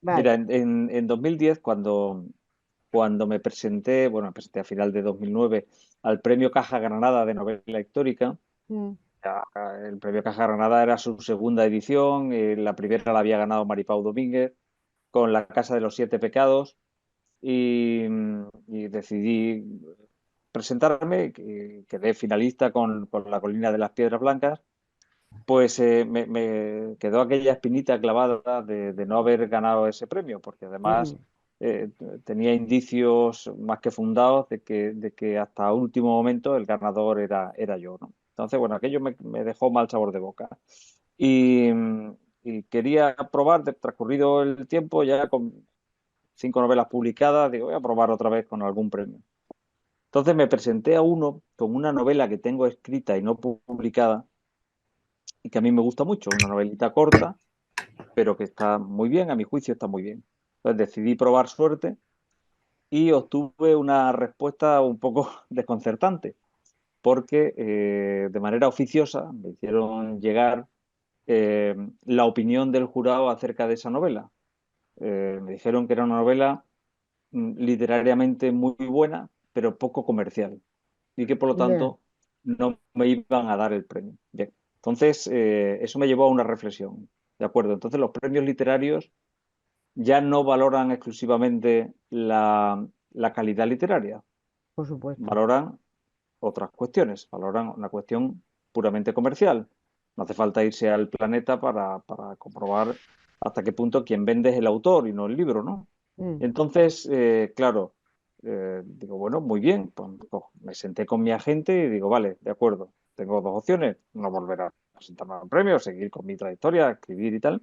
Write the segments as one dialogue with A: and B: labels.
A: Vale.
B: Mira, en 2010, cuando me presenté a final de 2009 al Premio Caja Granada de Novela Histórica.
A: Mm,
B: El Premio Caja Granada era su segunda edición, la primera la había ganado Maripau Domínguez con La Casa de los Siete Pecados y decidí presentarme, quedé finalista con La Colina de las Piedras Blancas. Pues me quedó aquella espinita clavada de no haber ganado ese premio, porque además
A: mm,
B: eh, tenía indicios más que fundados de que hasta último momento el ganador era yo, ¿no? Entonces, bueno, aquello me dejó mal sabor de boca. Y, y quería probar, transcurrido el tiempo, ya con 5 novelas publicadas, digo, voy a probar otra vez con algún premio. Entonces me presenté a uno con una novela que tengo escrita y no publicada, y que a mí me gusta mucho, una novelita corta, pero que está muy bien, a mi juicio está muy bien. Entonces decidí probar suerte y obtuve una respuesta un poco desconcertante, porque de manera oficiosa me hicieron llegar eh, la opinión del jurado acerca de esa novela. Me dijeron que era una novela literariamente muy buena, pero poco comercial, y que por lo
A: ya,
B: tanto no me iban a dar el premio. Bien, entonces eso me llevó a una reflexión. ¿De acuerdo? Entonces los premios literarios ya no valoran exclusivamente la calidad literaria,
A: por supuesto.
B: valoran otras cuestiones, valoran una cuestión puramente comercial. No hace falta irse al planeta para comprobar hasta qué punto quien vende es el autor y no el libro, ¿no?
A: Mm,
B: Entonces, claro, digo, bueno, muy bien, pues me senté con mi agente y digo, vale, de acuerdo, tengo dos opciones, no volver a presentarme a un premio, seguir con mi trayectoria, escribir y tal,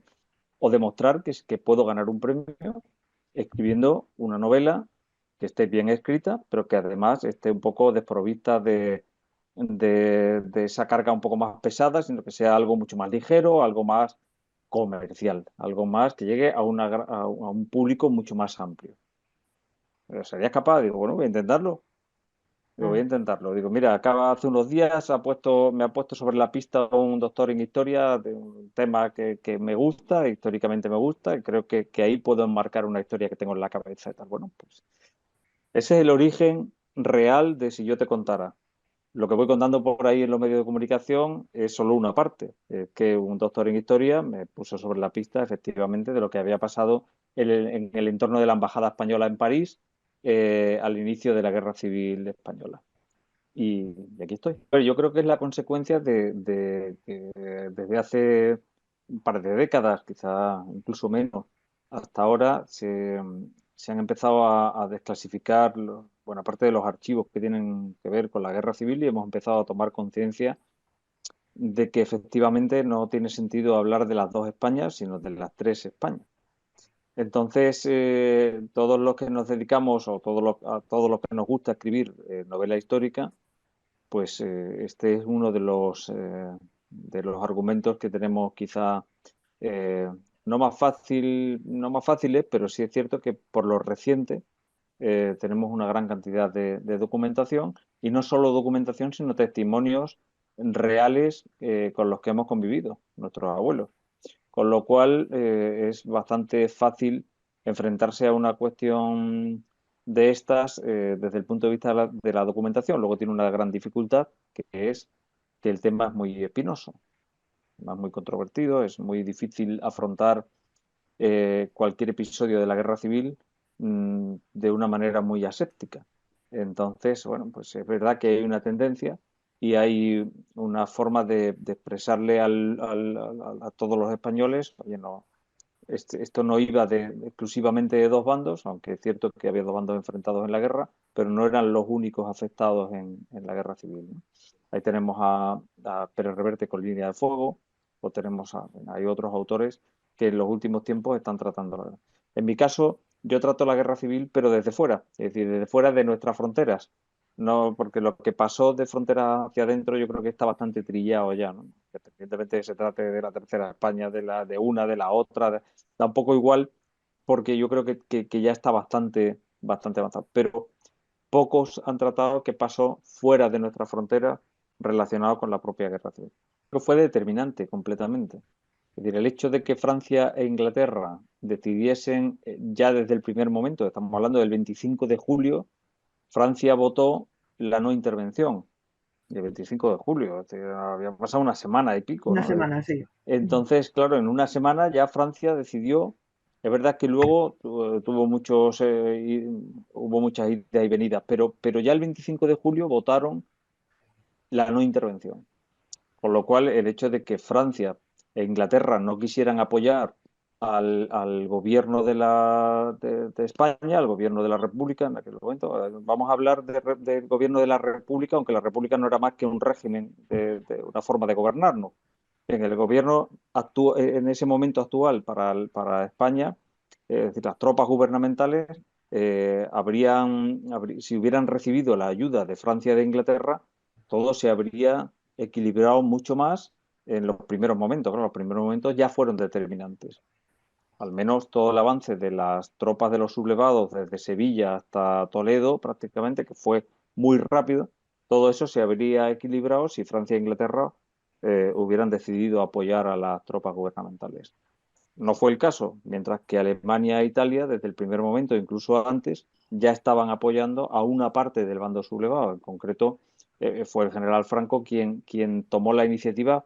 B: o demostrar que puedo ganar un premio escribiendo una novela que esté bien escrita, pero que además esté un poco desprovista de esa carga un poco más pesada, sino que sea algo mucho más ligero, algo más comercial, algo más que llegue a un público mucho más amplio. Pero ¿serías capaz? Digo, bueno, voy a intentarlo. Digo, voy a
A: claro.
B: intentarlo. Digo, mira, acaba hace unos días, me ha puesto sobre la pista un doctor en historia de un tema que me gusta, históricamente me gusta, y creo que ahí puedo enmarcar una historia que tengo en la cabeza y tal. Bueno, pues ese es el origen real de Si yo te contara. Lo que voy contando por ahí en los medios de comunicación es solo una parte. Es que un doctor en historia me puso sobre la pista, efectivamente, de lo que había pasado en el entorno de la Embajada Española en París al inicio de la Guerra Civil Española. Y aquí estoy. Pero yo creo que es la consecuencia de que desde hace un par de décadas, quizá incluso menos, hasta ahora se han empezado a desclasificar buena parte de los archivos que tienen que ver con la guerra civil y hemos empezado a tomar conciencia de que efectivamente no tiene sentido hablar de las dos Españas, sino de las tres Españas. Entonces, todos los que nos dedicamos o a todos los que nos gusta escribir novela histórica, pues este es uno de los argumentos que tenemos quizá eh, no más fáciles, pero sí es cierto que por lo reciente tenemos una gran cantidad de documentación y no solo documentación, sino testimonios reales con los que hemos convivido nuestros abuelos. Con lo cual es bastante fácil enfrentarse a una cuestión de estas desde el punto de vista de la documentación. Luego tiene una gran dificultad, que es que el tema es muy espinoso, es muy controvertido, es muy difícil afrontar cualquier episodio de la guerra civil de una manera muy aséptica. Entonces, bueno, pues es verdad que hay una tendencia y hay una forma de expresarle a todos los españoles, oye, no, esto no iba exclusivamente de dos bandos, aunque es cierto que había dos bandos enfrentados en la guerra, pero no eran los únicos afectados en la guerra civil, ¿no? Ahí tenemos a Pérez Reverte con Línea de Fuego, o hay otros autores que en los últimos tiempos están tratando. En mi caso, yo trato la guerra civil, pero desde fuera, es decir, desde fuera de nuestras fronteras. No, porque lo que pasó de frontera hacia adentro yo creo que está bastante trillado ya, ¿no? Independientemente de que se trate de la tercera España, de una, de la otra, da un poco igual porque yo creo que ya está bastante, bastante avanzado. Pero pocos han tratado qué pasó fuera de nuestra frontera relacionado con la propia guerra civil. Pero fue determinante completamente. Es decir, el hecho de que Francia e Inglaterra decidiesen ya desde el primer momento, estamos hablando del 25 de julio, Francia votó la no intervención. El 25 de julio, había pasado una semana y pico,
A: Una
B: ¿no?
A: semana, sí.
B: Entonces, claro, en una semana ya Francia decidió, es verdad que luego tuvo hubo muchas idas y venidas, pero ya el 25 de julio votaron la no intervención. Con lo cual, el hecho de que Francia e Inglaterra no quisieran apoyar al gobierno de España, al gobierno de la República, en aquel momento, vamos a hablar del gobierno de la República, aunque la República no era más que un régimen, de una forma de gobernarnos. En el gobierno en ese momento actual para España, es decir, las tropas gubernamentales si hubieran recibido la ayuda de Francia y de Inglaterra, todo se habría equilibrado mucho más en los primeros momentos. Pero los primeros momentos ya fueron determinantes. Al menos todo el avance de las tropas de los sublevados desde Sevilla hasta Toledo, prácticamente, que fue muy rápido, todo eso se habría equilibrado si Francia e Inglaterra hubieran decidido apoyar a las tropas gubernamentales. No fue el caso, mientras que Alemania e Italia, desde el primer momento, incluso antes, ya estaban apoyando a una parte del bando sublevado. En concreto, fue el general Franco quien tomó la iniciativa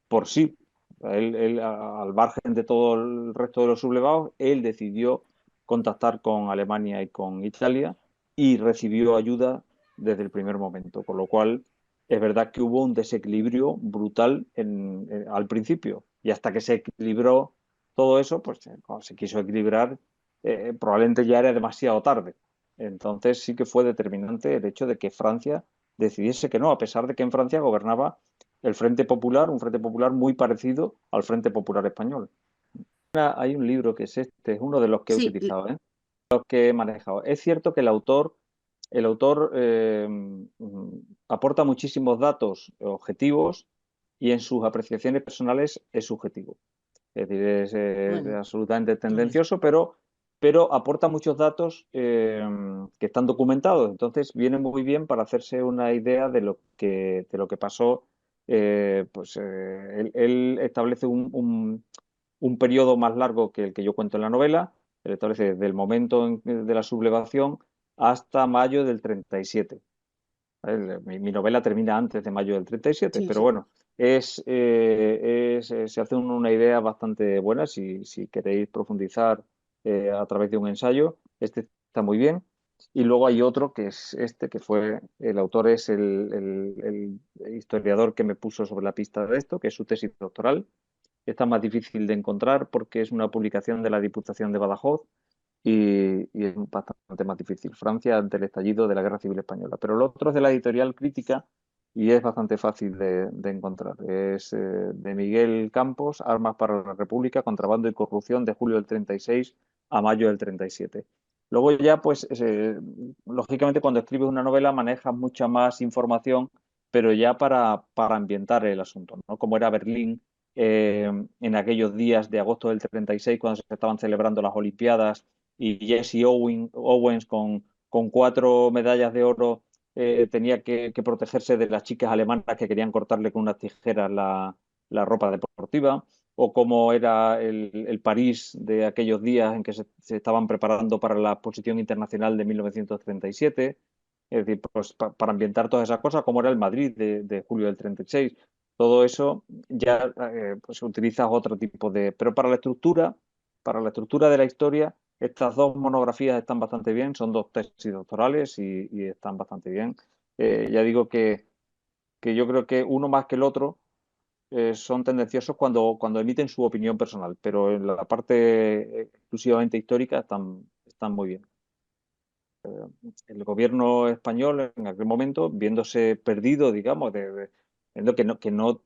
B: por sí. Al margen de todo el resto de los sublevados, él decidió contactar con Alemania y con Italia y recibió ayuda desde el primer momento. Con lo cual, es verdad que hubo un desequilibrio brutal al principio. Y hasta que se equilibró todo eso, pues cuando se quiso equilibrar, probablemente ya era demasiado tarde. Entonces sí que fue determinante el hecho de que Francia decidiese que no, a pesar de que en Francia gobernaba el Frente Popular, un Frente Popular muy parecido al Frente Popular español. Hay un libro que es uno de los que he
A: Sí,
B: utilizado, los que he manejado. Es cierto que el autor aporta muchísimos datos objetivos y en sus apreciaciones personales es subjetivo. Es decir, es
A: bueno,
B: absolutamente
A: todo eso.
B: tendencioso, pero aporta muchos datos que están documentados. Entonces, viene muy bien para hacerse una idea de lo que pasó. Él establece un periodo más largo que el que yo cuento en la novela. Él establece desde el momento de la sublevación hasta mayo del 37. ¿Vale? Mi novela termina antes de mayo del 37,
A: Sí,
B: pero
A: sí.
B: bueno, se hace una idea bastante buena si queréis profundizar a través de un ensayo. Este está muy bien. Y luego hay otro que es que fue, el autor es el historiador que me puso sobre la pista de esto, que es su tesis doctoral. Está más difícil de encontrar porque es una publicación de la Diputación de Badajoz y es bastante más difícil. Francia ante el estallido de la Guerra Civil Española. Pero el otro es de la editorial Crítica y es bastante fácil de encontrar. Es de Miguel Campos, Armas para la República, Contrabando y Corrupción, de julio del 36 a mayo del 37. Luego ya, pues, lógicamente cuando escribes una novela manejas mucha más información, pero ya para ambientar el asunto, ¿no? Como era Berlín en aquellos días de agosto del 36, cuando se estaban celebrando las Olimpiadas, y Jesse Owens con 4 medallas de oro tenía que protegerse de las chicas alemanas que querían cortarle con unas tijeras la ropa deportiva, o cómo era el París de aquellos días en que se estaban preparando para la Exposición Internacional de 1937. Es decir, pues, para ambientar todas esas cosas, como era el Madrid de julio del 36. Todo eso ya pues utilizas otro tipo de. Pero para la estructura de la historia, estas dos monografías están bastante bien, son dos tesis doctorales y están bastante bien. Ya digo que yo creo que uno más que el otro son tendenciosos cuando emiten su opinión personal, pero en la parte exclusivamente histórica están muy bien. El gobierno español en aquel momento, viéndose perdido, digamos, viendo que no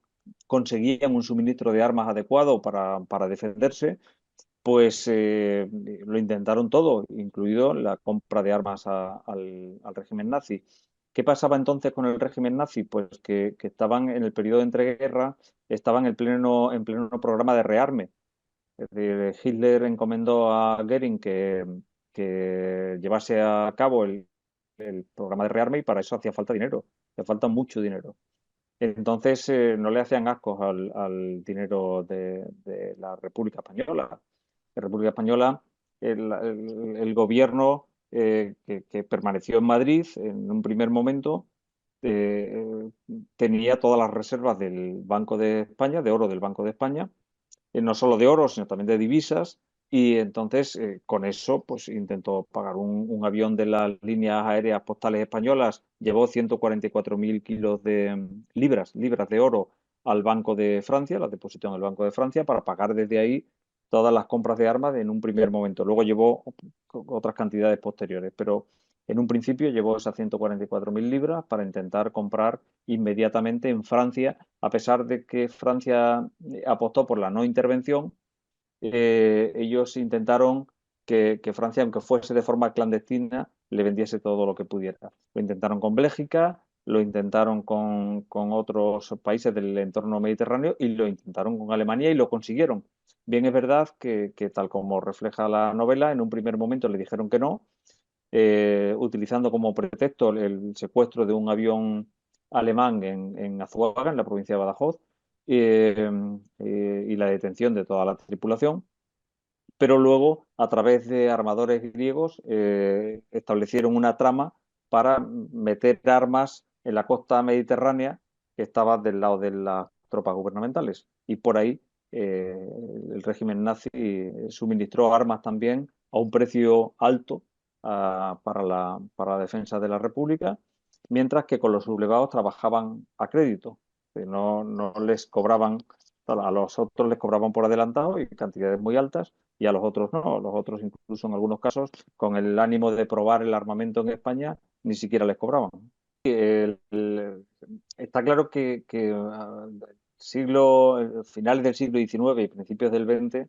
B: conseguían un suministro de armas adecuado para defenderse, pues lo intentaron todo, incluido la compra de armas al régimen nazi. ¿Qué pasaba entonces con el régimen nazi? Pues que estaban en el periodo de entreguerra, estaban en pleno programa de rearme. Es decir, Hitler encomendó a Goering que llevase a cabo el programa de rearme y para eso hacía falta dinero, hacía falta mucho dinero. Entonces no le hacían ascos al dinero de la República Española. la República Española, el gobierno que permaneció en Madrid en un primer momento eh, tenía todas las reservas del Banco de España, de oro del Banco de España, no solo de oro, sino también de divisas, y entonces con eso pues intentó pagar un avión de las líneas aéreas postales españolas, llevó 144.000 kilos de libras de oro al Banco de Francia, las depositó en el Banco de Francia para pagar desde ahí todas las compras de armas en un primer momento. Luego llevó otras cantidades posteriores, pero en un principio llevó esas 144.000 libras para intentar comprar inmediatamente en Francia, a pesar de que Francia apostó por la no intervención. Ellos intentaron que Francia, aunque fuese de forma clandestina, le vendiese todo lo que pudiera. Lo intentaron con Bélgica, lo intentaron con otros países del entorno mediterráneo y lo intentaron con Alemania y lo consiguieron. Bien, es verdad que tal como refleja la novela, en un primer momento le dijeron que no, utilizando como pretexto el secuestro de un avión alemán en Azuaga, en la provincia de Badajoz, y la detención de toda la tripulación. Pero luego, a través de armadores griegos, establecieron una trama para meter armas en la costa mediterránea que estaba del lado de las tropas gubernamentales. Y por ahí eh, el régimen nazi suministró armas también a un precio alto para la defensa de la República, mientras que con los sublevados trabajaban a crédito. No les cobraban, a los otros les cobraban por adelantado y cantidades muy altas, y a los otros no. Los otros, incluso en algunos casos, con el ánimo de probar el armamento en España, ni siquiera les cobraban. Está claro que finales del siglo XIX y principios del XX,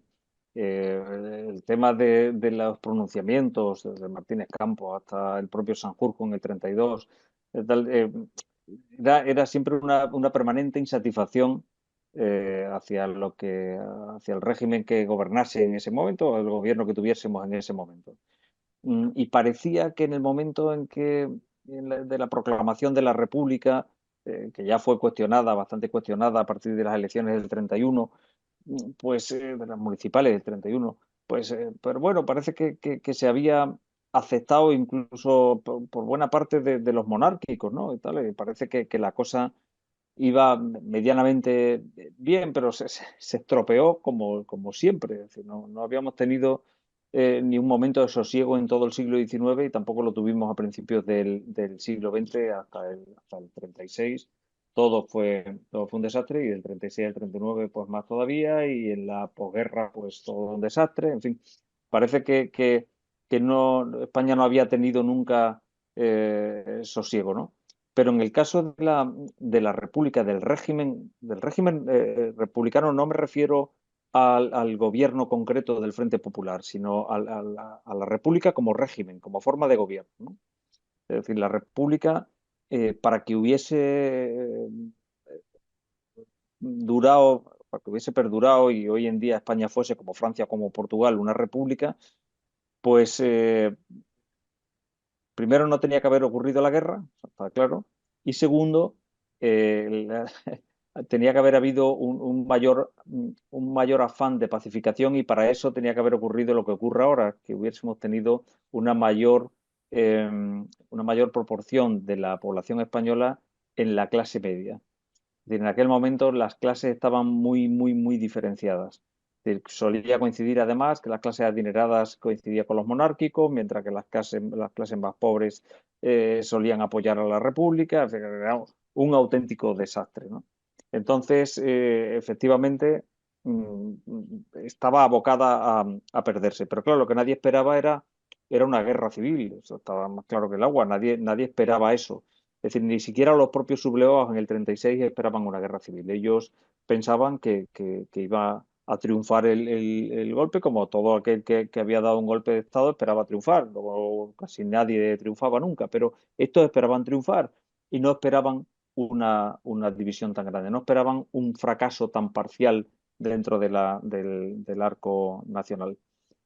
B: el tema de los pronunciamientos, desde Martínez Campos hasta el propio Sanjurjo en el 32, era siempre una permanente insatisfacción hacia el régimen que gobernase en ese momento o el gobierno que tuviésemos en ese momento. Y parecía que en el momento de la proclamación de la República, que ya fue cuestionada, bastante cuestionada a partir de las elecciones del 31, pues de las municipales del 31, pues, pero bueno, parece que se había aceptado incluso por buena parte de los monárquicos, ¿no? Y tal, y parece que la cosa iba medianamente bien, pero se estropeó como siempre. Es decir, no habíamos tenido ni un momento de sosiego en todo el siglo XIX y tampoco lo tuvimos a principios del siglo XX hasta el 36. Todo fue un desastre, y del 36 al 39 pues más todavía, y en la posguerra pues todo un desastre. En fin, parece que España no había tenido nunca sosiego, ¿no? Pero en el caso de la República, del régimen republicano, no me refiero al gobierno concreto del Frente Popular, sino a la República como régimen, como forma de gobierno, ¿no? Es decir, la República, para que hubiese para que hubiese perdurado y hoy en día España fuese como Francia o como Portugal, una república, pues primero no tenía que haber ocurrido la guerra, está claro, y segundo, tenía que haber habido un mayor afán de pacificación, y para eso tenía que haber ocurrido lo que ocurre ahora, que hubiésemos tenido una mayor proporción de la población española en la clase media. Es decir, en aquel momento las clases estaban muy, muy, muy diferenciadas. Es decir, solía coincidir además que las clases adineradas coincidían con los monárquicos, mientras que las clases más pobres solían apoyar a la República. En fin, era un auténtico desastre, ¿no? Entonces, efectivamente, estaba abocada a perderse. Pero claro, lo que nadie esperaba era una guerra civil. Eso estaba más claro que el agua. Nadie esperaba eso. Es decir, ni siquiera los propios sublevados en el 36 esperaban una guerra civil. Ellos pensaban que iba a triunfar el golpe, como todo aquel que había dado un golpe de Estado esperaba triunfar. Luego casi nadie triunfaba nunca, pero estos esperaban triunfar y no esperaban una división tan grande, no esperaban un fracaso tan parcial dentro del arco nacional.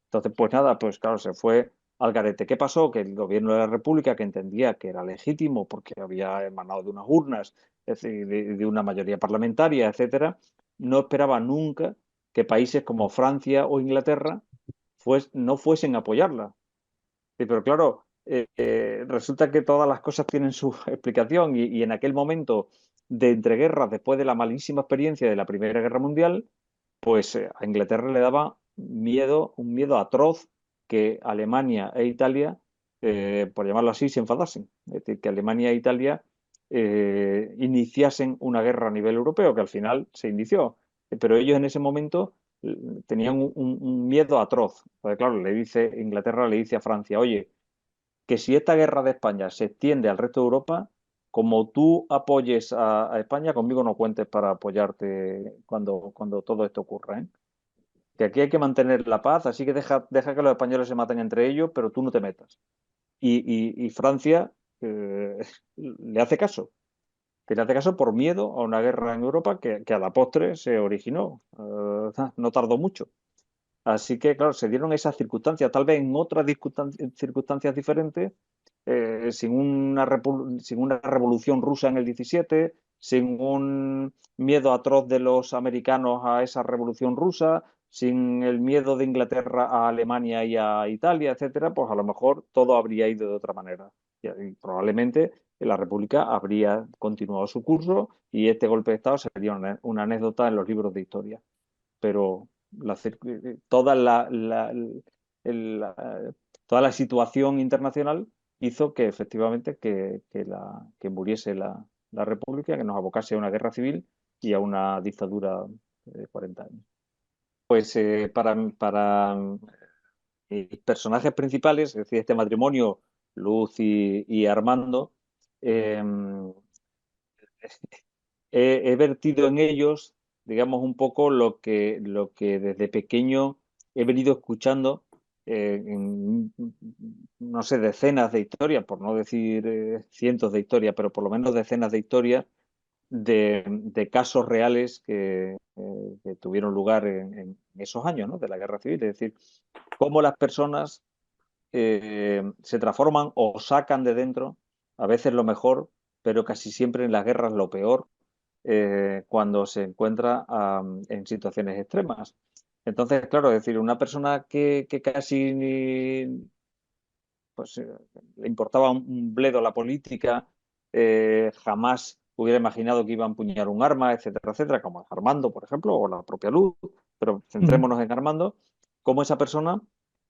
B: Entonces, pues nada, pues claro, se fue al garete. ¿Qué pasó? Que el gobierno de la República, que entendía que era legítimo porque había emanado de unas urnas, es decir, de una mayoría parlamentaria, etcétera, no esperaba nunca que países como Francia o Inglaterra no fuesen a apoyarla. Sí, pero claro, resulta que todas las cosas tienen su explicación y en aquel momento de entreguerras, después de la malísima experiencia de la Primera Guerra Mundial, pues a Inglaterra le daba miedo, un miedo atroz que Alemania e Italia, por llamarlo así, se enfadasen. Es decir, que Alemania e Italia iniciasen una guerra a nivel europeo, que al final se inició. Pero ellos en ese momento tenían un miedo atroz. Porque, claro, Inglaterra le dice a Francia, oye, que si esta guerra de España se extiende al resto de Europa, como tú apoyes a España, conmigo no cuentes para apoyarte cuando todo esto ocurra, ¿eh? Que aquí hay que mantener la paz, así que deja que los españoles se maten entre ellos, pero tú no te metas. Y Francia eh, le hace caso. Le hace caso por miedo a una guerra en Europa que a la postre se originó. No tardó mucho. Así que, claro, se dieron esas circunstancias, tal vez en otras circunstancias diferentes, sin una revolución rusa en el 17, sin un miedo atroz de los americanos a esa revolución rusa, sin el miedo de Inglaterra a Alemania y a Italia, etcétera, pues a lo mejor todo habría ido de otra manera. Y probablemente la República habría continuado su curso y este golpe de Estado sería una anécdota en los libros de historia. Pero toda toda la situación internacional hizo que efectivamente que muriese la República, que nos abocase a una guerra civil y a una dictadura de 40 años. Pues para mis personajes principales, es decir, este matrimonio, Luz y Armando, eh, he vertido en ellos, digamos, un poco lo que desde pequeño he venido escuchando en, no sé, decenas de historias, por no decir cientos de historias, pero por lo menos decenas de historias de casos reales que tuvieron lugar en esos años, ¿no? De la Guerra Civil. Es decir, cómo las personas se transforman o sacan de dentro, a veces lo mejor, pero casi siempre en las guerras lo peor, cuando se encuentra en situaciones extremas. Entonces, claro, es decir, una persona que casi pues, le importaba un bledo la política, jamás hubiera imaginado que iba a empuñar un arma, etcétera, etcétera, como Armando, por ejemplo, o la propia Luz, pero
A: Ujú.
B: centrémonos en Armando, cómo esa persona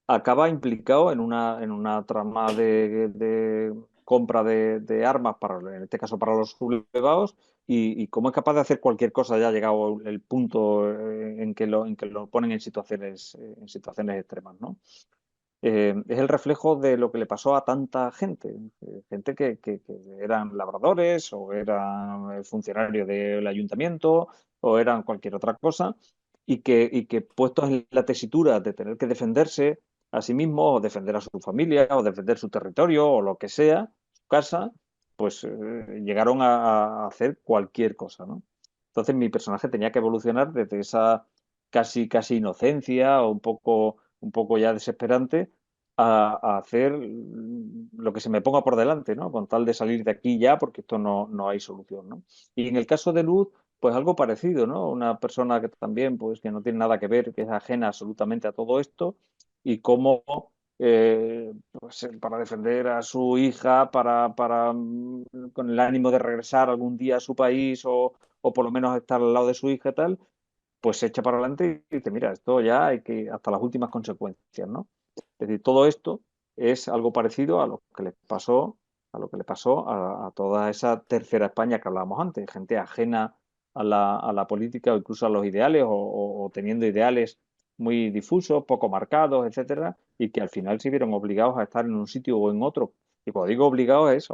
B: acaba implicado en una trama de compra de armas, en este caso para los sublevados, y cómo es capaz de hacer cualquier cosa ya ha llegado el punto en que lo ponen en situaciones extremas, ¿no? Es el reflejo de lo que le pasó a tanta gente, gente que eran labradores o eran funcionarios del ayuntamiento o eran cualquier otra cosa y que puestos en la tesitura de tener que defenderse a sí mismo o defender a su familia o defender su territorio o lo que sea, su casa, pues llegaron a hacer cualquier cosa, ¿no? Entonces mi personaje tenía que evolucionar desde esa casi inocencia o un poco ya desesperante a hacer lo que se me ponga por delante, ¿no? Con tal de salir de aquí ya, porque esto no hay solución, ¿no? Y en el caso de Luz, pues algo parecido, ¿no? Una persona que también, pues que no tiene nada que ver, que es ajena absolutamente a todo esto, y cómo, pues, para defender a su hija, con el ánimo de regresar algún día a su país o por lo menos estar al lado de su hija y tal, pues se echa para adelante y dice, mira, esto ya hay que, hasta las últimas consecuencias, ¿no? Es decir, todo esto es algo parecido a lo que les pasó, a lo que le pasó a toda esa tercera España que hablábamos antes, gente ajena a la política o incluso a los ideales o teniendo ideales muy difusos, poco marcados, etcétera, y que al final se vieron obligados a estar en un sitio o en otro. Y cuando digo obligado, es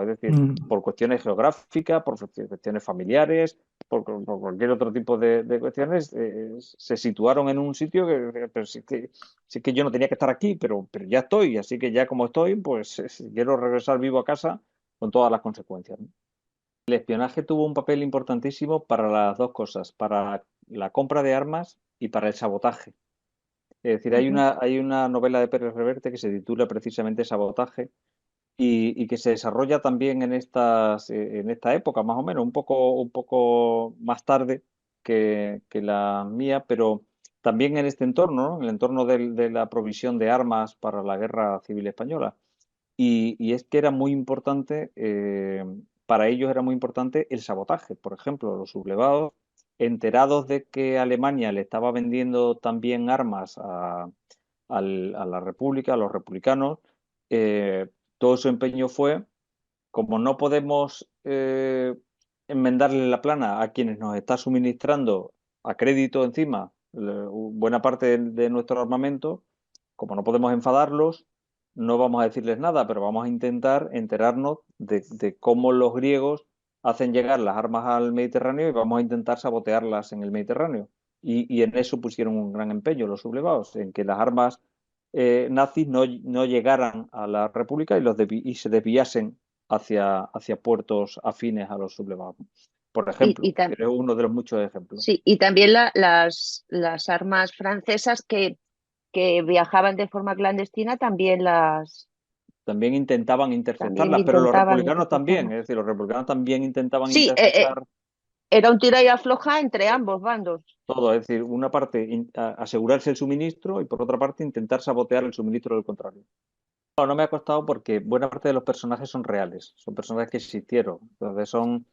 B: decir,
A: Mm.
B: por cuestiones geográficas, por cuestiones familiares, por cualquier otro tipo de cuestiones, se situaron en un sitio pero sí que yo no tenía que estar aquí, pero ya estoy, así que ya como estoy, pues quiero regresar vivo a casa con todas las consecuencias, ¿no? El espionaje tuvo un papel importantísimo para las dos cosas, para la compra de armas y para el sabotaje. Es decir,
A: Ujú.
B: hay una novela de Pérez Reverte que se titula precisamente Sabotaje y que se desarrolla también en esta época, más o menos, un poco más tarde que la mía, pero también en este entorno, ¿no? En el entorno de la provisión de armas para la Guerra Civil Española. Y es que era muy importante, para ellos era muy importante el sabotaje. Por ejemplo, los sublevados, enterados de que Alemania le estaba vendiendo también armas a la República, a los republicanos, eh, todo su empeño fue, como no podemos enmendarle la plana a quienes nos está suministrando a crédito encima buena parte de nuestro armamento, como no podemos enfadarlos, no vamos a decirles nada, pero vamos a intentar enterarnos de cómo los griegos hacen llegar las armas al Mediterráneo y vamos a intentar sabotearlas en el Mediterráneo. Y en eso pusieron un gran empeño los sublevados, en que las armas nazis no llegaran a la República y se desviasen hacia puertos afines a los sublevados. Por
A: Y,
B: ejemplo,
A: y, tam-
B: es uno de los muchos ejemplos.
A: sí, y también las armas francesas que viajaban de forma clandestina
B: También intentaban
A: también
B: interceptarlas, pero los
A: intentaban
B: republicanos también,
A: interceptarlas.
B: es decir, los republicanos también intentaban
A: Sí,
B: interceptar
A: era un tira y afloja entre ambos bandos.
B: todo, es decir, una parte asegurarse el suministro y por otra parte intentar sabotear el suministro del contrario. No me ha costado porque buena parte de los personajes son reales, son personajes que existieron, entonces son,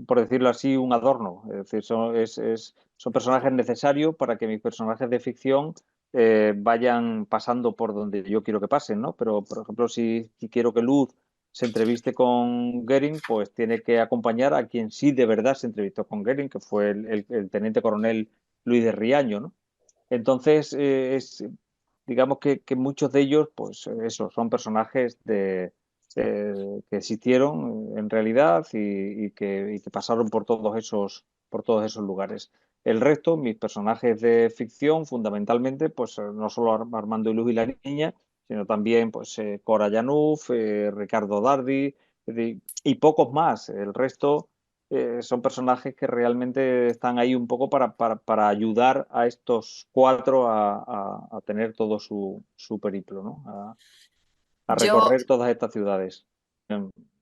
B: por decirlo así, un adorno, es decir, son personajes necesarios para que mis personajes de ficción vayan pasando por donde yo quiero que pasen, ¿no? Pero, por ejemplo, si quiero que Luz se entreviste con Goering, pues tiene que acompañar a quien sí de verdad se entrevistó con Goering, que fue el teniente coronel Luis de Riaño, ¿no? Entonces, digamos que muchos de ellos, pues eso, son personajes que existieron en realidad y que pasaron por todos esos lugares. El resto, mis personajes de ficción, fundamentalmente, pues no solo Armando y Luz y la niña, sino también pues Cora Januf, Ricardo Dardi, y pocos más. El resto son personajes que realmente están ahí un poco para ayudar a estos cuatro a tener todo su periplo, ¿no? A
A: Yo,
B: recorrer todas estas ciudades.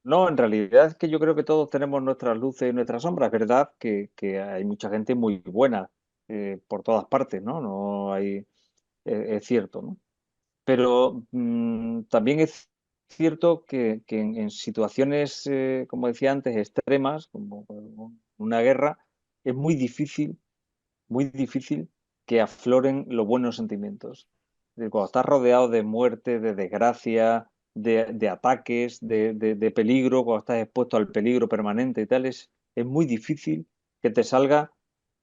B: No, en realidad es que yo creo que todos tenemos nuestras luces y nuestras sombras. Es verdad que hay mucha gente muy buena por todas partes, ¿no? No hay, es cierto, ¿no? Pero también es cierto que en situaciones, como decía antes, extremas, como una guerra, es muy difícil que afloren los buenos sentimientos. Cuando estás rodeado de muerte, de desgracia, de ataques, de peligro, cuando estás expuesto al peligro permanente y tal, es muy difícil que te salga,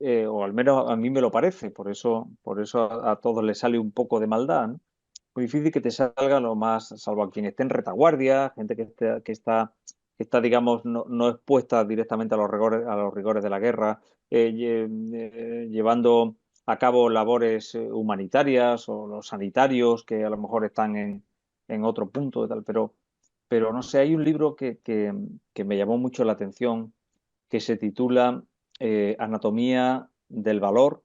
B: o al menos a mí me lo parece, por eso a todos les sale un poco de maldad, ¿no? Muy difícil que te salga lo más, salvo a quien esté en retaguardia, gente que está digamos, no expuesta directamente a los rigores de la guerra, llevando a cabo labores humanitarias o los sanitarios que a lo mejor están en otro punto y tal, pero no sé, hay un libro que me llamó mucho la atención que se titula Anatomía del valor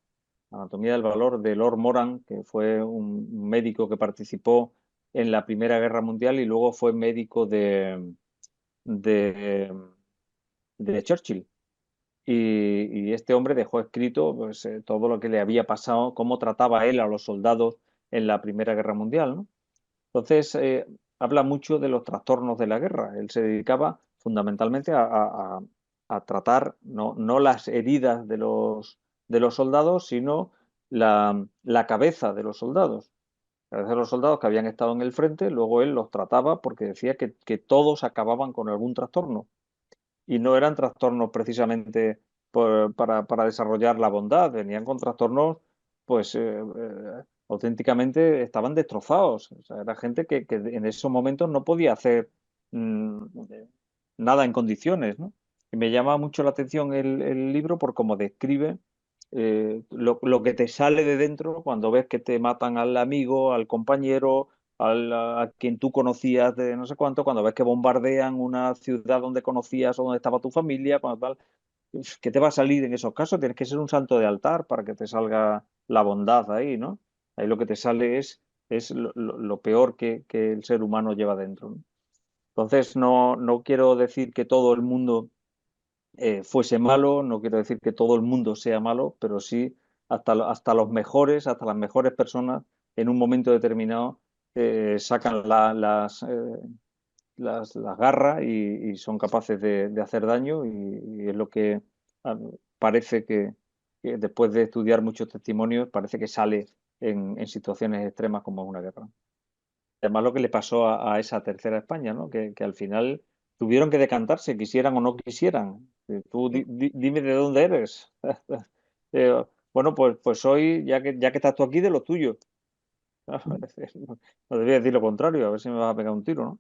B: de Lord Moran, que fue un médico que participó en la Primera Guerra Mundial y luego fue médico de, de Churchill. Y este hombre dejó escrito pues, todo lo que le había pasado, cómo trataba él a los soldados en la Primera Guerra Mundial, ¿no? Entonces, habla mucho de los trastornos de la guerra. Él se dedicaba fundamentalmente a tratar no las heridas de los soldados, sino la cabeza de los soldados. La cabeza de los soldados que habían estado en el frente, luego él los trataba porque decía que todos acababan con algún trastorno y no eran trastornos precisamente para desarrollar la bondad, venían con trastornos, pues auténticamente estaban destrozados. O sea, era gente que en esos momentos no podía hacer mm, nada en condiciones, ¿no? Y me llama mucho la atención el libro por cómo describe lo que te sale de dentro cuando ves que te matan al amigo, al compañero, a quien tú conocías de no sé cuánto, cuando ves que bombardean una ciudad donde conocías o donde estaba tu familia, cuando tal, ¿qué te va a salir en esos casos? Tienes que ser un santo de altar para que te salga la bondad ahí, ¿no? Ahí lo que te sale es lo peor que el ser humano lleva dentro, ¿no? Entonces, no quiero decir que todo el mundo fuese malo, no quiero decir que todo el mundo sea malo, pero sí hasta los mejores, hasta las mejores personas, en un momento determinado, sacan las garras y son capaces de hacer daño y es lo que ah, parece que después de estudiar muchos testimonios, parece que sale en situaciones extremas como es una guerra. Además, lo que le pasó a esa tercera España, ¿no? Que al final tuvieron que decantarse, quisieran o no quisieran. Tú dime de dónde eres. Bueno, pues soy, ya que estás tú aquí, de lo tuyo. No debería decir lo contrario, a ver si me vas a pegar un tiro, ¿no?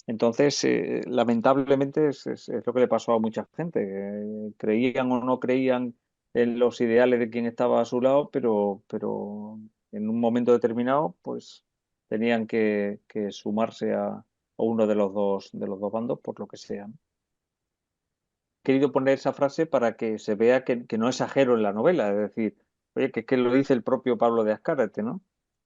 B: Entonces, lamentablemente es lo que le pasó a mucha gente. Creían o no creían en los ideales de quien estaba a su lado, pero en un momento determinado, pues tenían que sumarse a uno de los dos bandos por lo que sea. He querido poner esa frase para que se vea que no exagero en la novela, es decir, oye, que es que lo dice el propio Pablo de Azcárate, ¿no?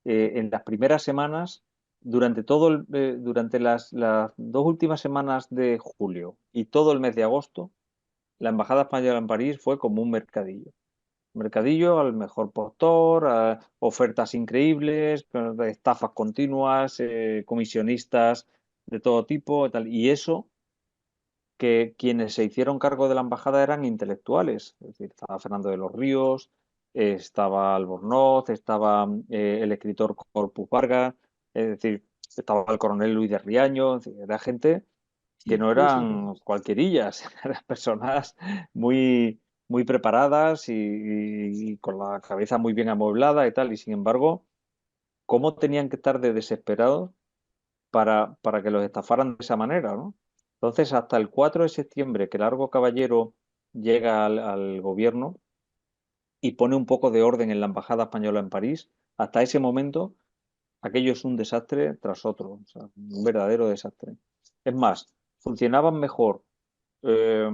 B: En las primeras semanas, durante las 2 últimas semanas de julio y todo el mes de agosto, la Embajada Española en París fue como un mercadillo. Mercadillo al mejor postor, a ofertas increíbles, estafas continuas, comisionistas de todo tipo y tal. Y eso que quienes se hicieron cargo de la embajada eran intelectuales, es decir, estaba Fernando de los Ríos, estaba Albornoz, estaba el escritor Corpus Vargas, es decir, estaba el coronel Luis de Riaño, es decir, era gente que
C: Sí,
B: no
C: sí, sí.
B: eran cualquierillas, eran personas muy, muy preparadas y con la cabeza muy bien amueblada y tal, y sin embargo, ¿cómo tenían que estar de desesperados para que los estafaran de esa manera, ¿no? Entonces, hasta el 4 de septiembre, que Largo Caballero llega al gobierno y pone un poco de orden en la embajada española en París, hasta ese momento, aquello es un desastre tras otro, o sea, un verdadero desastre. Es más, funcionaban mejor eh,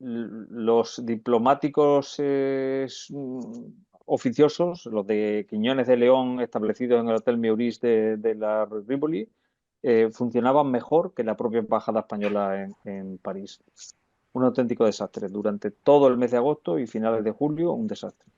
B: los diplomáticos oficiosos, los de Quiñones de León establecidos en el Hotel Meurice de la Rivoli, funcionaban mejor que la propia embajada española en París. Un auténtico desastre. Durante todo el mes de agosto y finales de julio, un desastre.